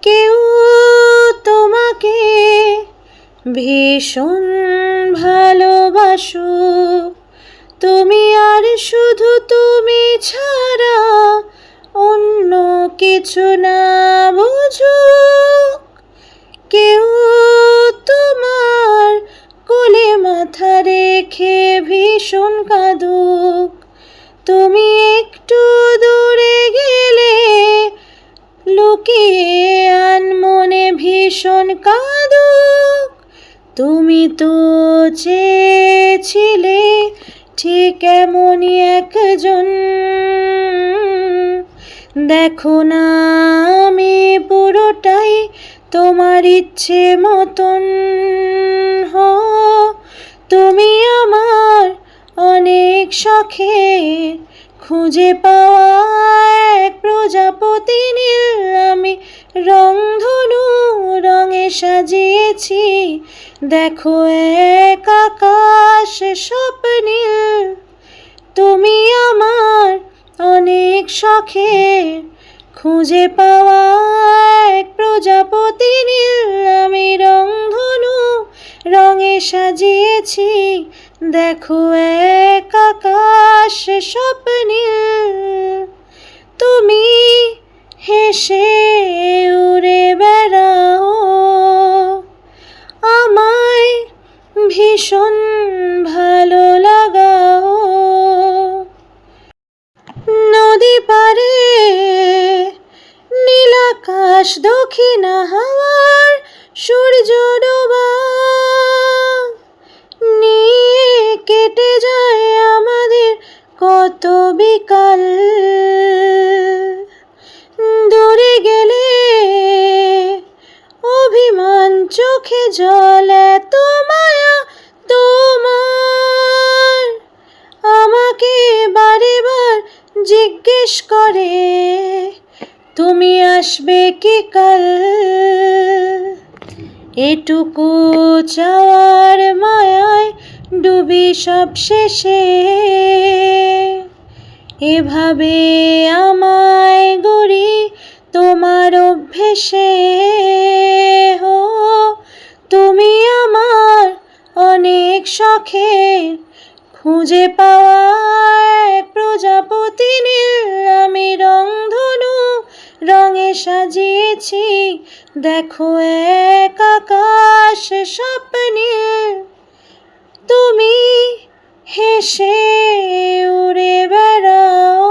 কেউ তোমাকে ভীষণ ভালোবাসো, তুমি আর শুধু তুমি ছাড়া অন্য কিছু না বুঝুক। কেউ তোমার কোলে মাথা রেখে ভীষণ কাঁদুক, তুমি একটু দূরে গেলে লুকিয়ে আনমনে ভীষণ কাঁদুক। তুমি তো চেয়েছিলে ঠিক এমনই একজন, দেখো না আমি পুরোটাই তোমার ইচ্ছে মতন। হো তুমি আমার অনেক শখের খুঁজে পাওয়া এক প্রজাপতি নীল, আমি রংধনু রঙে সাজিয়েছি, দেখো এক আকাশ স্বপ্নীল। তুমি আমার অনেক শখের খুঁজে পাওয়া এক প্রজাপতি নীল, আমি রংধনু রঙে সাজিয়েছি, দেখো এক আকাশ স্বপ্নীল। তুমি হেসে উড়ে বেড়াও, আমায় ভীষণ ভালো লাগাও। নদী পারে নীল আকাশ, দক্ষিণা হাওয়ার সূর্য ডোবা নিয়ে কেটে যায় আমাদের কত বিকাল। দূরে গেলে অভিমান, চোখে জল, এত মায়া তোমার, আমাকে বারে বার জিজ্ঞেস করে তুমি আসবে কি কাল। এটুকু চাওয়ার মায়ায় ডুবি সব শেষে, এভাবে আমায় গড়ি তোমার অভ্যেসে। হো তুমি আমার অনেক শখের খুঁজে পাওয়া এক প্রজাপতি নীল, আমি রংধনু রঙে সাজিয়েছি, দেখো এক আকাশ স্বপ্নীল। তুমি হেসে উড়ে বেড়াও,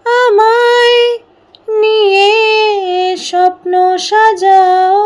আমায় নিয়ে স্বপ্ন সাজাও।